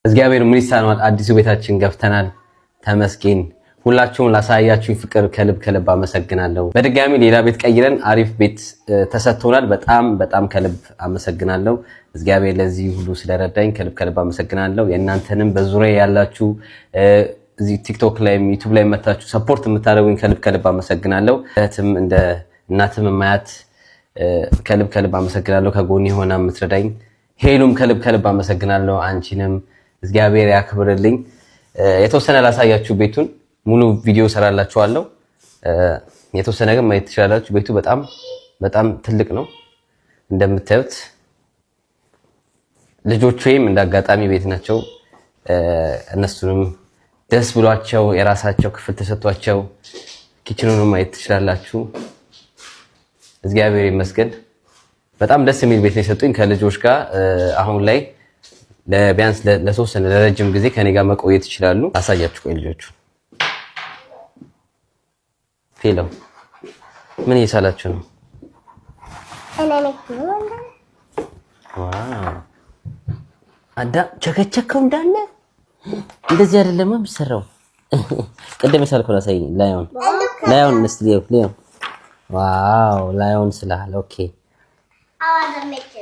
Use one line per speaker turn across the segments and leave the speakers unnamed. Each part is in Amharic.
እግዚአብሔር ምን ይሳነዋል? አዲሱ ቤታችን ገብተናል። ተመስገን። ሁላችሁም ላሳያችሁኝ ፍቅር ከልብ አመሰግናለሁ። በድጋሚ ሌላ ቤት ቀይረን አሪፍ ቤት ተሰጥቶናል። በጣም ከልብ አመሰግናለሁ። እግዚአብሔር ለዚህ ሁሉ ስለረዳኝ ከልብ አመሰግናለሁ። የእናንተንም በዙሪያ ያላችሁ እዚህ ቲክቶክ ላይ ዩቲዩብ ላይ መታችሁ ሰፖርት የምታደርጉኝ ከልብ አመሰግናለሁ። እህትም እንደ እናትም ማያት ከልብ አመሰግናለሁ። ከጎኔ ሆና የምትረዳኝ ሄሉም ከልብ አመሰግናለሁ። አንቺንም እግዚአብሔር ያክብርልኝ። የተወሰነ ላሳያችሁ ቤቱን ሙሉ ቪዲዮ ሰራላችኋለሁ። የተወሰነ ግን ማየት ትችላላችሁ። ቤቱ በጣም ትልቅ ነው እንደምታዩት። ልጆቼም እንዳጋጣሚ ቤት ናቸው። እነሱንም ደስ ብሏቸው የራሳቸው ክፍል ተሰጥቷቸው ኪችኑንም ማየት ትችላላችሁ። እግዚአብሔር ይመስገን። በጣም ደስ የሚል ቤት ነው የሰጡኝ ከልጆች ጋር። አሁን ላይ ለቢያንስ ለተወሰነ ለረጅም ጊዜ ከኔ ጋር መቆየት ይችላሉ። አሳያችሁ ቆይ ልጆቹ ፌሎ ምን እየሳላችሁ ነው? ዋው አዳ ቸከቸከው እንዳለ እንደዚህ አይደለም የሚሰራው። ቀደም የሳልከው አሳይኝ። ላዮን እስቲ ሊዮ ዋው ላዮን ስላል ኦኬ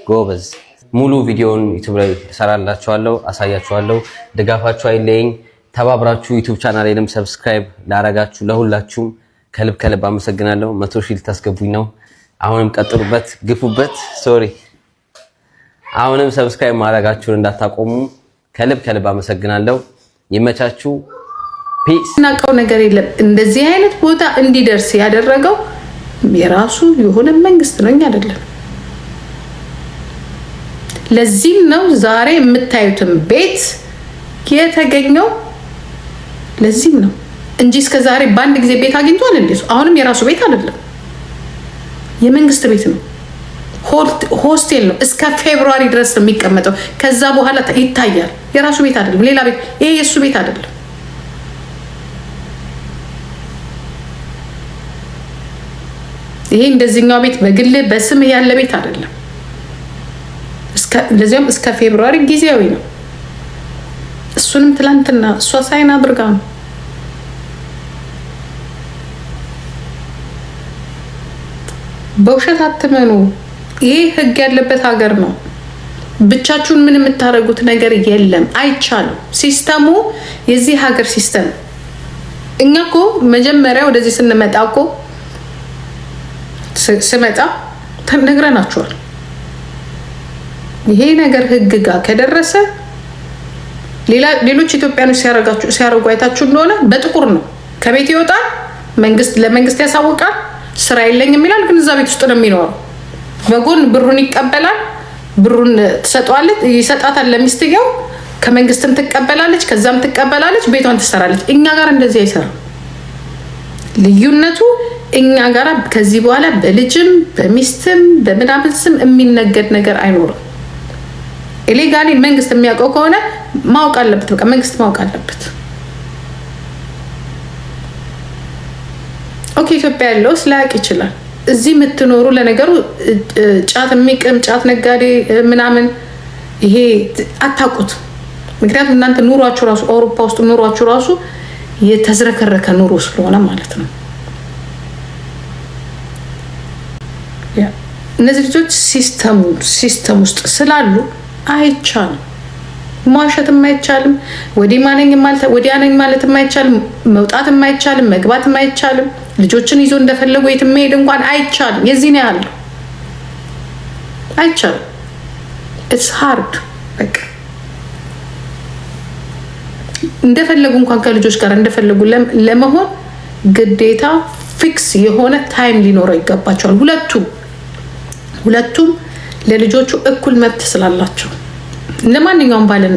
ጎበዝ። ሙሉ ቪዲዮውን ዩቲዩብ ላይ ሰራላችኋለሁ፣ አሳያችኋለሁ። ድጋፋችሁ አይለኝ። ተባብራችሁ ዩቲዩብ ቻናሌንም ሰብስክራይብ ላረጋችሁ ለሁላችሁም ከልብ አመሰግናለሁ። 100 ሺህ ልታስገቡኝ ነው። አሁንም ቀጥሉበት፣ ግፉበት። ሶሪ አሁንም ሰብስክራይብ ማድረጋችሁን እንዳታቆሙ። ከልብ አመሰግናለሁ። ይመቻችሁ። ፒስ። እናቀው ነገር የለም እንደዚህ አይነት ቦታ እንዲደርስ ያደረገው የራሱ የሆነ መንግስት ነው፣ አይደለም። ለዚህም ነው ዛሬ የምታዩትን ቤት የተገኘው። ለዚህም ነው እንጂ እስከ ዛሬ በአንድ ጊዜ ቤት አግኝቷል እንዴ? አሁንም የራሱ ቤት አይደለም፣ የመንግስት ቤት ነው። ሆስቴል ነው። እስከ ፌብሩዋሪ ድረስ ነው የሚቀመጠው። ከዛ በኋላ ይታያል። የራሱ ቤት አይደለም፣ ሌላ ቤት። ይሄ የሱ ቤት አይደለም። ይሄ እንደዚህኛው ቤት በግል በስም ያለ ቤት አይደለም። ለዚያም እስከ ፌብሩዋሪ ጊዜያዊ ነው። እሱንም ትላንትና እሷ ሳይን አድርጋ ነው። በውሸት አትመኑ። ይሄ ህግ ያለበት ሀገር ነው። ብቻችሁን ምን የምታደርጉት ነገር የለም፣ አይቻልም። ሲስተሙ የዚህ ሀገር ሲስተም። እኛ እኮ መጀመሪያ ወደዚህ ስንመጣ እኮ ስመጣ ነግረናችኋል። ይሄ ነገር ህግ ጋር ከደረሰ ሌሎች ኢትዮጵያኖች ሲያረጉ አይታችሁ እንደሆነ በጥቁር ነው። ከቤት ይወጣል፣ ለመንግስት ያሳውቃል። ስራ የለኝም ይላል፣ ግን እዛ ቤት ውስጥ ነው የሚኖረው። በጎን ብሩን ይቀበላል። ብሩን ትሰጧለች፣ ይሰጣታል ለሚስትየው። ከመንግስትም ትቀበላለች፣ ከዛም ትቀበላለች፣ ቤቷን ትሰራለች። እኛ ጋር እንደዚህ አይሰራም። ልዩነቱ እኛ ጋር ከዚህ በኋላ በልጅም በሚስትም በምናምን ስም የሚነገድ ነገር አይኖርም። ኢሌጋሊ መንግስት የሚያውቀው ከሆነ ማወቅ አለበት። በቃ መንግስት ማወቅ አለበት። ኦኬ ኢትዮጵያ ያለው ስላቅ ይችላል። እዚህ የምትኖሩ ለነገሩ ጫት የሚቅም ጫት ነጋዴ ምናምን ይሄ አታውቁት። ምክንያቱም እናንተ ኑሯችሁ ራሱ አውሮፓ ውስጥ ኑሯችሁ ራሱ የተዝረከረከ ኑሮ ስለሆነ ማለት ነው። እነዚህ ልጆች ሲስተም ውስጥ ስላሉ አይቻልም። ማሸትም አይቻልም። ወዲያ ነኝ ማለትም አይቻልም። መውጣትም አይቻልም። መግባትም አይቻልም። ልጆችን ይዞ እንደፈለጉ የትም መሄድ እንኳን አይቻልም። የዚህ ነው ያለው። አይቻልም። ኢትስ ሃርድ። በቃ እንደፈለጉ እንኳን ከልጆች ጋር እንደፈለጉ ለመሆን ግዴታ ፊክስ የሆነ ታይም ሊኖረው ይገባቸዋል። ሁለቱም ለልጆቹ እኩል መብት ስላላቸው ለማንኛውም ባለን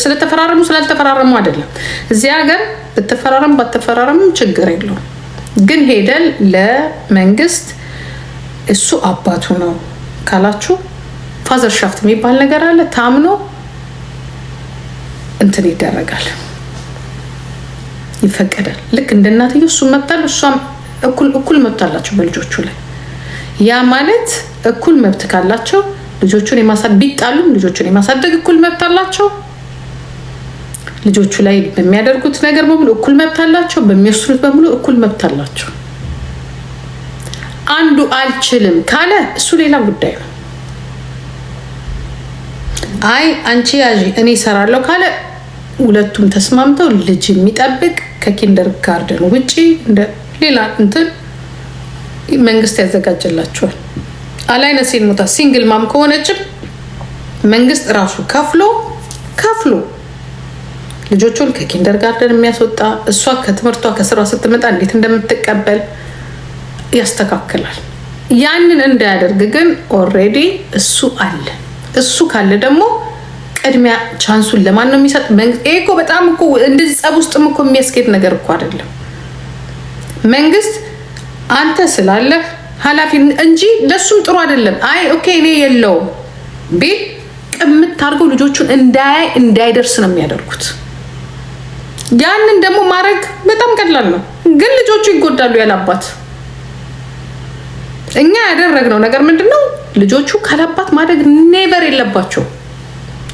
ስለተፈራረሙ ስላልተፈራረሙ አይደለም። እዚህ ሀገር ብትፈራረም ባትፈራረም ችግር የለውም። ግን ሄደን ለመንግስት እሱ አባቱ ነው ካላችሁ ፋዘር ሻፍት የሚባል ነገር አለ። ታምኖ እንትን ይደረጋል፣ ይፈቀዳል። ልክ እንደ እናትየው እሱ መብታል፣ እሷም እኩል መብት አላቸው በልጆቹ ላይ። ያ ማለት እኩል መብት ካላቸው ልጆቹን ቢጣሉም ልጆቹን የማሳደግ እኩል መብት አላቸው።
ልጆቹ ላይ በሚያደርጉት ነገር በሙሉ እኩል መብት አላቸው። በሚወስኑት በሙሉ እኩል መብት አላቸው። አንዱ አልችልም ካለ እሱ ሌላ ጉዳይ ነው። አይ አንቺ ያዢ እኔ እሰራለሁ ካለ ሁለቱም ተስማምተው ልጅ የሚጠብቅ ከኪንደር ጋርደን ውጪ እንደ ሌላ እንትን መንግስት ያዘጋጀላቸዋል። አላይነ ሴን ሞታ ሲንግል ማም ከሆነችም መንግስት ራሱ ከፍሎ ልጆቹን ከኪንደር ጋርደን የሚያስወጣ እሷ ከትምህርቷ ከስራ ስትመጣ እንዴት እንደምትቀበል ያስተካክላል። ያንን እንዳያደርግ ግን ኦልሬዲ እሱ አለ። እሱ ካለ ደግሞ ቅድሚያ ቻንሱን ለማን ነው የሚሰጥ? መንግስት እኮ በጣም እኮ እንደዚህ ጸብ ውስጥም እኮ የሚያስኬድ ነገር እኮ አይደለም። መንግስት አንተ ስላለ ኃላፊ እንጂ ለሱም ጥሩ አይደለም። አይ ኦኬ እኔ የለውም ቤት ቅምት አድርገው ልጆቹን እንዳይደርስ ነው የሚያደርጉት። ያንን ደግሞ ማድረግ በጣም ቀላል ነው፣ ግን ልጆቹ ይጎዳሉ ያላባት። እኛ ያደረግነው ነገር ምንድነው? ልጆቹ ካላባት ማድረግ ኔቨር የለባቸው።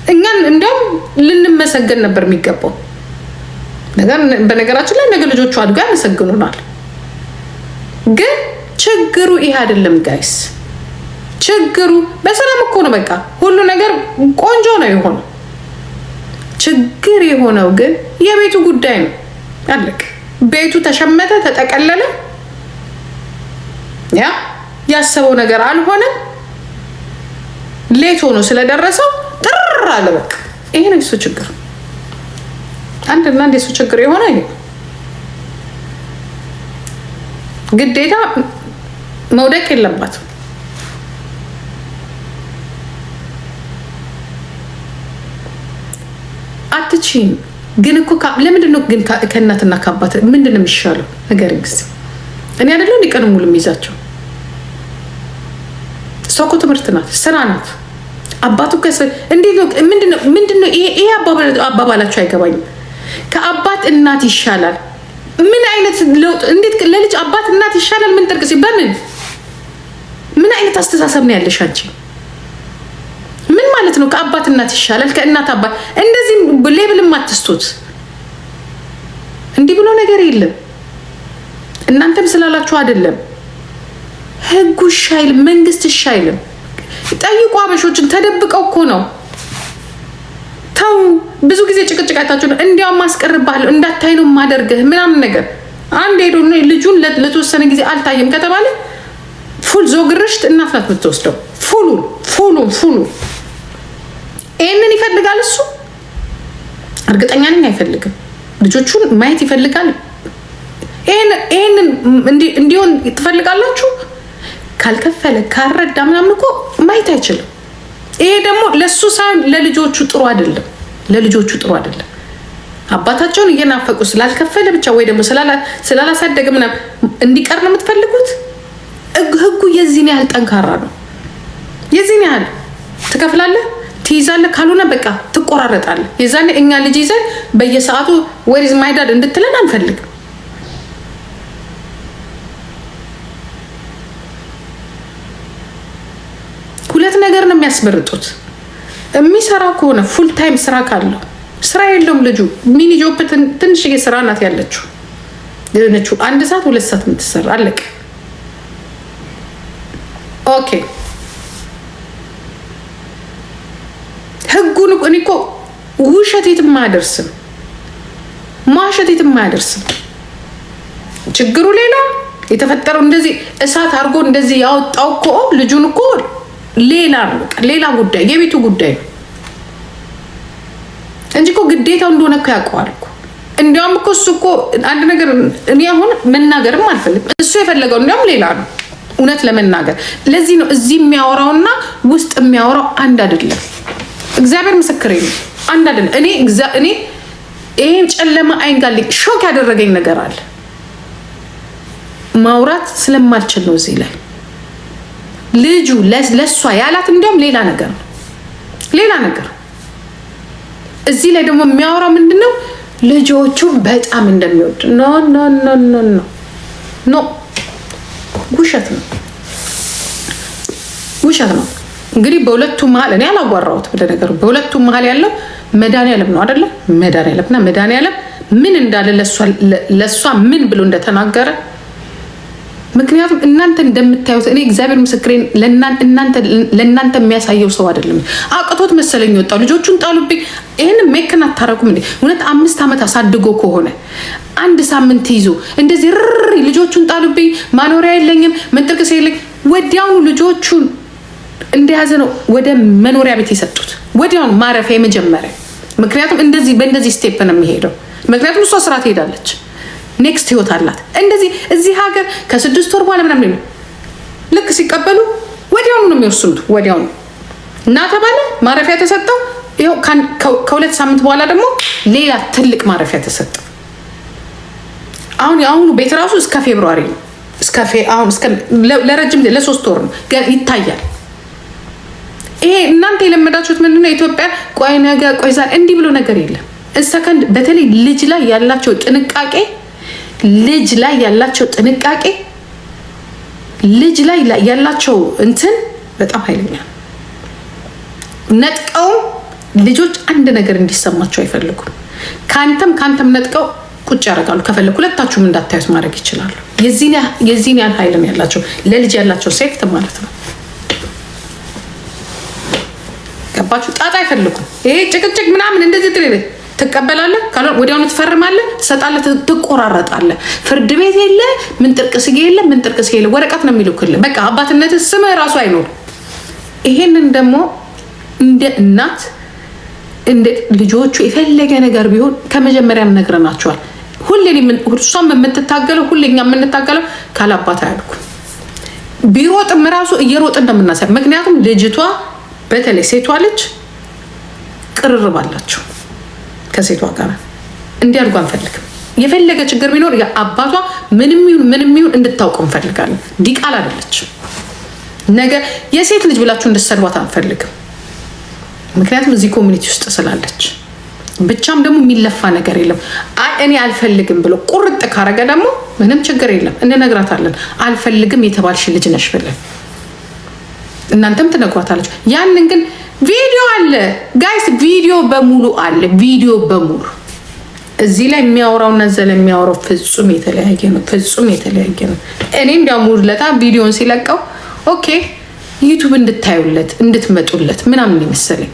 እኛን እንዲያውም ልንመሰገን ነበር የሚገባው ነገር። በነገራችን ላይ ነገ ልጆቹ አድጋ ያመሰግኑናል። ግን ችግሩ ይሄ አይደለም ጋይስ። ችግሩ በሰላም እኮ ነው። በቃ ሁሉ ነገር ቆንጆ ነው የሆነው። ችግር የሆነው ግን የቤቱ ጉዳይ ነው። አለቅ ቤቱ ተሸመተ፣ ተጠቀለለ፣ ያሰበው ነገር አልሆነም። ሌት ሆኖ ስለደረሰው ጥር አለ። በቃ ይሄ ነው የሱ ችግር። አንድና አንድ የሱ ችግር የሆነ ይሄ ግዴታ መውደቅ የለባትም። አትችይም። ግን እኮ ለምንድን ነው ግን ከእናትና ከአባት ምንድን ነው የሚሻለው ነገር? እንግዲህ እኔ አይደለሁ እንዲቀን ሙሉ የሚይዛቸው ሰው እኮ ትምህርት ናት፣ ስራ ናት። አባቱ እንዴት ነው ምንድነው ይሄ አባባላቸው አይገባኝም። ከአባት እናት ይሻላል። ምን አይነት ለውጥ! እንዴት ለልጅ አባት እናት ይሻላል? ምን ጥርቅሲ በምን ምን አይነት አስተሳሰብ ነው ያለሽ አንቺ? ምን ማለት ነው ከአባት እናት ይሻላል? ከእናት አባት እንደዚህ ሌብልም አትስጡት። እንዲህ ብሎ ነገር የለም። እናንተም ስላላችሁ አይደለም። ህጉ ሻይልም፣ መንግስት ሻይልም። ጠይቁ። አበሾችን ተደብቀው እኮ ነው። ተው። ብዙ ጊዜ ጭቅጭቃታችሁ ነው። እንዲያውም ማስቀርባለሁ እንዳታይ ነው ማደርግህ ምናምን ነገር። አንድ ሄዶ ልጁን ለተወሰነ ጊዜ አልታየም ከተባለ ፉል ዞግርሽት እናት ናት የምትወስደው። ፉሉ ይህንን ይፈልጋል እሱ። እርግጠኛ ነኝ አይፈልግም። ልጆቹን ማየት ይፈልጋል። ይህንን እንዲሆን ትፈልጋላችሁ? ካልከፈለ ካልረዳ ምናምን እኮ ማየት አይችልም። ይሄ ደግሞ ለሱ ሳይሆን ለልጆቹ ጥሩ አይደለም። አባታቸውን እየናፈቁ ስላልከፈለ ብቻ ወይ ደግሞ ስላላሳደገ ምናምን እንዲቀር ነው የምትፈልጉት? ህጉ የዚህን ያህል ጠንካራ ነው። የዚህን ያህል ትከፍላለህ፣ ትይዛለህ፣ ካልሆነ በቃ ትቆራረጣለህ። የዛኔ እኛ ልጅ ይዘን በየሰዓቱ ወሪዝ ማይዳድ እንድትለን አንፈልግም። ሁለት ነገር ነው የሚያስመርጡት። የሚሰራ ከሆነ ፉል ታይም ስራ ካለው፣ ስራ የለውም ልጁ ሚኒ ጆብ ትንሽዬ ስራ ናት ያለችው የሆነችው 1 ሰዓት 2 ሰዓት የምትሰራ አለቀ። ኦኬ ህጉን እኔ እኮ ውሸት የትም አያደርስም፣ ማሸት የትም አያደርስም። ችግሩ ሌላ የተፈጠረው እንደዚህ እሳት አድርጎ እንደዚህ ያወጣው እኮ ልጁን እኮ ሌላ ነው፣ ሌላ ጉዳይ፣ የቤቱ ጉዳይ ነው እንጂ እኮ ግዴታው እንደሆነ እኮ ያውቀዋል እኮ። እንዲያውም እኮ እሱ እኮ አንድ ነገር እኔ አሁን መናገርም አልፈልግም። እሱ የፈለገው እንዲያውም ሌላ ነው እውነት ለመናገር። ለዚህ ነው እዚህ የሚያወራውና ውስጥ የሚያወራው አንድ አይደለም። እግዚአብሔር ምስክሬ ነው፣ አንድ አይደለም። እኔ ይሄን ጨለማ አይን ጋር ሾክ ያደረገኝ ነገር አለ። ማውራት ስለማልችል ነው እዚህ ላይ ልጁ ለሷ ያላት እንዲያውም ሌላ ነገር ነው፣ ሌላ ነገር። እዚህ ላይ ደግሞ የሚያወራው ምንድነው? ልጆቹ በጣም እንደሚወድ ኖ ውሸት ነው። እንግዲህ በሁለቱ መሀል እኔ አላጓራሁት ለነገሩ። በሁለቱ መሀል ያለው መድኃኒዓለም ነው አይደለ? መድኃኒዓለምና መድኃኒዓለም ምን እንዳለ ለሷ ምን ብሎ እንደተናገረ። ምክንያቱም እናንተ እንደምታዩት እኔ እግዚአብሔር ምስክሬን ለእናንተ የሚያሳየው ሰው አይደለም። አቅቶት መሰለኝ ወጣው ልጆቹን ጣሉብኝ። ይህን ሜክን አታረጉም እንዴ? እውነት 5 ዓመት አሳድጎ ከሆነ 1 ሳምንት ይዞ እንደዚህ ልጆቹን ጣሉብኝ፣ ማኖሪያ የለኝም፣ መንጠቅስ የለኝ። ወዲያውኑ ልጆቹን እንደያዘ ነው ወደ መኖሪያ ቤት የሰጡት። ወዲያውኑ ማረፊያ የመጀመሪያ። ምክንያቱም እንደዚህ በእንደዚህ ስቴፕ ነው የሚሄደው። ምክንያቱም እሷ ስራ ትሄዳለች፣ ኔክስት ህይወት አላት። እንደዚህ እዚህ ሀገር ከ6 ወር በኋላ ምናምን ልክ ሲቀበሉ ወዲያውኑ ነው የሚወስኑት። ወዲያውኑ እና ተባለ ማረፊያ ተሰጠው። ይኸው ከ2 ሳምንት በኋላ ደግሞ ሌላ ትልቅ ማረፊያ ተሰጠው። አሁን የአሁኑ ቤት ራሱ እስከ ፌብሩዋሪ ነው። ለረጅም ለ3 ወር ነው ይታያል። ይሄ እናንተ የለመዳችሁት ምንድነው? ኢትዮጵያ ቆይ ነገ ቆይ ዛሬ እንዲህ ብሎ ነገር የለም። ሰከንድ በተለይ ልጅ ላይ ያላቸው ጥንቃቄ ልጅ ላይ ያላቸው እንትን በጣም ኃይለኛ። ነጥቀው ልጆች አንድ ነገር እንዲሰማቸው አይፈልጉም። ካንተም ነጥቀው ቁጭ ያደርጋሉ። ከፈለኩ ሁለታችሁም እንዳታዩት ማድረግ ይችላሉ። የዚህን ያህል ኃይል ነው ያላቸው፣ ለልጅ ያላቸው ሴፍት ማለት ነው። ገባችሁ? ጣጣ አይፈልጉም። ይሄ ጭቅጭቅ ምናምን እንደዚህ ትቀበላለህ፣ ወዲያውኑ ትፈርማለህ፣ ትሰጣለህ፣ ትቆራረጣለህ። ፍርድ ቤት የለ ምን ጥርቅስጌ የለ ወረቀት ነው የሚልኩልህ። በቃ አባትነት ስምህ ራሱ አይኖርም። ይሄንን ደግሞ እንደ እናት እንደ ልጆቹ የፈለገ ነገር ቢሆን ከመጀመሪያም ነግረናቸዋል። እሷም የምትታገለው ሁሌኛ የምንታገለው ካላባት አያልኩም። ቢሮጥም ራሱ እየሮጥ እንደምናሳይ። ምክንያቱም ልጅቷ በተለይ ሴቷ ልጅ ቅርርብ አላቸው ከሴቷ ጋር እንዲያድጉ አንፈልግም። የፈለገ ችግር ቢኖር አባቷ ምንም ይሁን እንድታውቀው እንፈልጋለን። ዲቃላ አይደለችም። ነገር የሴት ልጅ ብላችሁ እንድትሰድቧት አንፈልግም። ምክንያቱም እዚህ ኮሚኒቲ ውስጥ ስላለች ብቻም ደግሞ የሚለፋ ነገር የለም። እኔ አልፈልግም ብሎ ቁርጥ ካረገ ደግሞ ምንም ችግር የለም፣ እንነግራታለን። አልፈልግም የተባልሽ ልጅ ነሽ ብለን እናንተም ትነግሯታለች። ያንን ግን ቪዲዮ አለ ጋይስ፣ ቪዲዮ በሙሉ አለ። ቪዲዮ በሙሉ እዚህ ላይ የሚያወራውና ዘለ የሚያወራው ፍጹም የተለያየ ነው። እኔ እንዲያው ሙድለታ ቪዲዮን ሲለቀው ኦኬ ዩቲዩብ እንድታዩለት እንድትመጡለት ምናምን ይመስለኝ።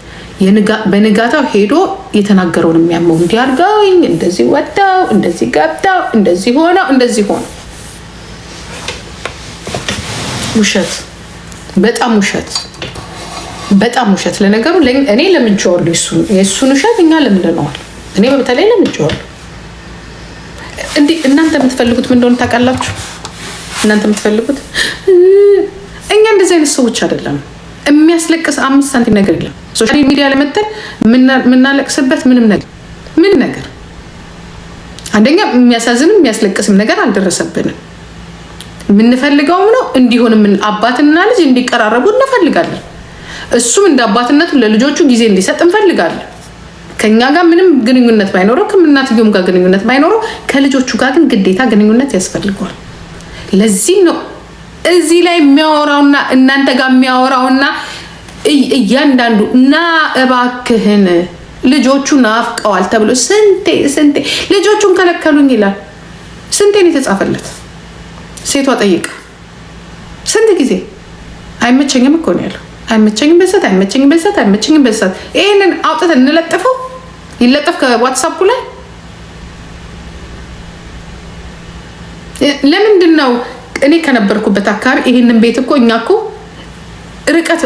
በንጋታው ሄዶ የተናገረውን የሚያመው እንዲያርጋውኝ እንደዚህ ወጣው እንደዚህ ገብታው እንደዚህ ሆነው ውሸት፣ በጣም ውሸት። ለነገሩ እኔ ለምንጮዋለሁ የእሱን ውሸት እኛ ለምንድነዋል? እኔ በተለይ ለምንጮዋለሁ። እንዲህ እናንተ የምትፈልጉት ምን እንደሆነ ታውቃላችሁ? እናንተ የምትፈልጉት እኛ እንደዚህ አይነት ሰዎች አይደለም። የሚያስለቅስ 5 ሳንቲም ነገር የለም። ሶሻል ሚዲያ ለመተን የምናለቅስበት ምንም ነገር አንደኛ የሚያሳዝንም የሚያስለቅስም ነገር አልደረሰብንም። የምንፈልገውም ነው እንዲሆን አባትና ልጅ እንዲቀራረቡ እንፈልጋለን። እሱም እንደ አባትነቱ ለልጆቹ ጊዜ እንዲሰጥ እንፈልጋለን። ከኛ ጋር ምንም ግንኙነት ባይኖረው ከእናትየውም ጋር ግንኙነት ባይኖረው ከልጆቹ ጋር ግን ግዴታ ግንኙነት ያስፈልገዋል። ለዚህ ነው እዚህ ላይ የሚያወራውና እናንተ ጋር የሚያወራውና እያንዳንዱ እና እባክህን ልጆቹ ናፍቀዋል ተብሎ ስንቴ ልጆቹን ከለከሉኝ ይላል። ስንቴ ነው የተጻፈለት? ሴቷ ጠይቅ ስንት ጊዜ አይመቸኝም እኮ ነው ያለው። አይመቸኝም በዛት ይሄንን አውጥተን እንለጥፈው፣ ይለጠፍ ከዋትሳፑ ላይ። ለምንድን ነው እኔ ከነበርኩበት አካባቢ ይሄንን ቤት እኮ እኛ እኮ ርቀት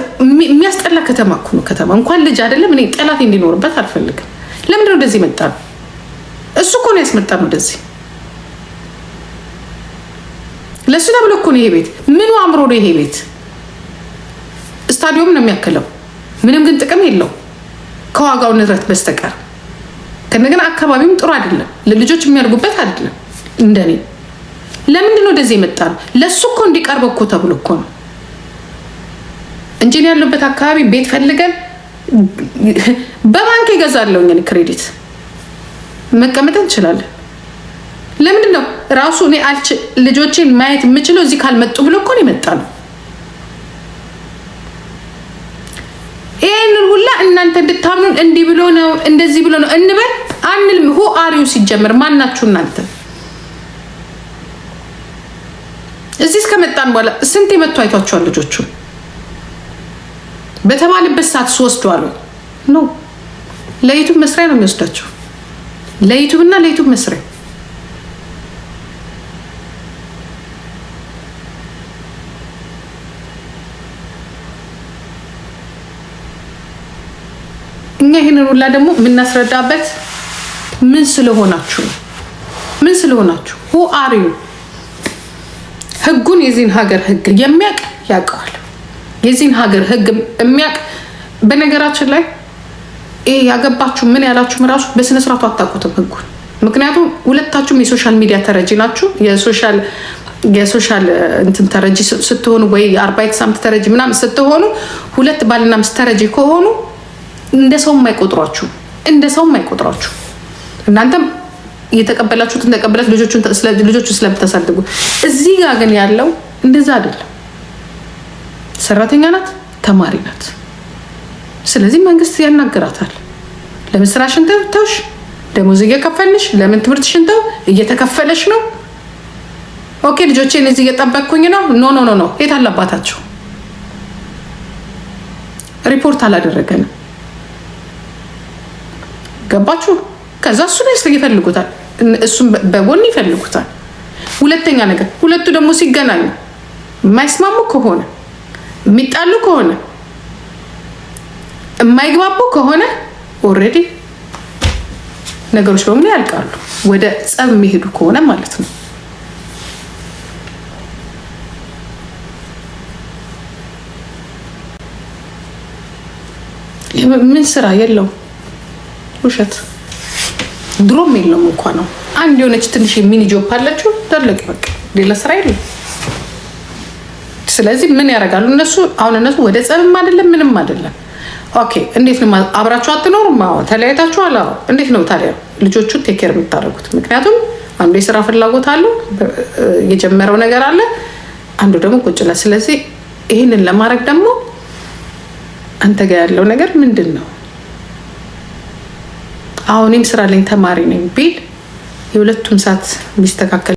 የሚያስጠላ ከተማ እኮ ነው። ከተማ እንኳን ልጅ አይደለም እኔ ጠላት እንዲኖርበት አልፈልግም። ለምንድን ነው ወደዚህ መጣ ነው? እሱ እኮ ነው ያስመጣ ነው ወደዚህ። ለሱ ተብሎ እኮ ነው ይሄ ቤት። ምኑ አምሮ ነው ይሄ ቤት? ስታዲየም ነው የሚያክለው። ምንም ግን ጥቅም የለው ከዋጋው ንረት በስተቀር። ከነገና አካባቢውም ጥሩ አይደለም፣ ለልጆች የሚያድጉበት አይደለም እንደኔ። ለምንድን ነው ወደዚህ የመጣ ነው? ለሱ እኮ እንዲቀርበው እኮ ተብሎ እኮ ነው እንጂ ያለበት አካባቢ ቤት ፈልገን በባንክ ይገዛለሁ እኔ ክሬዲት መቀመጥ እንችላለን። ለምንድን ነው ራሱ እኔ ልጆቼን ማየት የምችለው እዚህ ካልመጡ ብሎ እኮ ነው የመጣ ነው። ይሄንን ሁላ እናንተ እንድታምኑን እንዲህ ብሎ ነው እንደዚህ ብሎ ነው እንበል አንልም። ሁ አሪው ሲጀመር ማናችሁ እናንተ? እዚህ እስከመጣን በኋላ ስንት የመጡ አይቷቸዋል ልጆቹ በተባለበት ሰዓት ወስዷል ነው። ለዩቲዩብ መስሪያ ነው የሚወስዳቸው፣ ለዩቲዩብ እና ለዩቲዩብ መስሪያ። እኛ ይሄንን ሁላ ደግሞ የምናስረዳበት ምን ስለሆናችሁ who are you? ህጉን የዚህን ሀገር ህግ የሚያውቅ ያውቀዋል። የዚህን ሀገር ህግ የሚያውቅ በነገራችን ላይ ያገባችሁ ምን ያላችሁ ራሱ በስነ ስርዓቱ አታውቁትም ህጉን። ምክንያቱም ሁለታችሁም የሶሻል ሚዲያ ተረጂ ናችሁ። የሶሻል እንትን ተረጂ ስትሆኑ ወይ የአርባይት ሳምንት ተረጂ ምናምን ስትሆኑ ሁለት ባልና ሚስት ተረጂ ከሆኑ እንደ ሰው የማይቆጥሯችሁ እናንተም የተቀበላችሁትን ተቀበላችሁ ልጆቹን ስለምታሳድጉ። እዚህ ጋር ግን ያለው እንደዛ አይደለም። ሰራተኛ ናት፣ ተማሪ ናት። ስለዚህ መንግስት ያናገራታል። ለምን ስራሽን ተውሽ? ደሞዝ እየከፈልሽ ለምን ትምህርትሽን ተው? እየተከፈለሽ ነው። ኦኬ ልጆቼን እዚህ እየጠበቅኩኝ ነው። ኖ የት አለባታቸው? ሪፖርት አላደረገንም። ገባችሁ? ከዛ እሱ ላይ ይፈልጉታል፣ እሱም በጎን ይፈልጉታል። ሁለተኛ ነገር ሁለቱ ደግሞ ሲገናኙ የማይስማሙ ከሆነ የሚጣሉ ከሆነ የማይግባቡ ከሆነ ኦልሬዲ ነገሮች በሙሉ ያልቃሉ። ወደ ጸብ የሚሄዱ ከሆነ ማለት ነው። ምን ስራ የለው ውሸት ድሮም የለውም እንኳን ነው። አንድ የሆነች ትንሽ ሚኒ ጆብ አለችው ደለቅ በቃ ሌላ ስራ የለም። ስለዚህ ምን ያደርጋሉ እነሱ? አሁን እነሱ ወደ ጸብም አይደለም ምንም አይደለም። ኦኬ እንዴት ነው አብራችሁ አትኖሩም? አዎ ተለያይታችኋል። አዎ እንዴት ነው ታዲያ ልጆቹን ቴክ ኬር የምታደርጉት? ምክንያቱም አንዱ የስራ ፍላጎት አለው የጀመረው ነገር አለ፣ አንዱ ደግሞ ቁጭ ይላል። ስለዚህ ይህንን ለማድረግ ደግሞ አንተ ጋር ያለው ነገር ምንድን ነው? አሁንም ስራ ላይ ተማሪ ነኝ ቢል የሁለቱም ሰዓት ቢስተካከል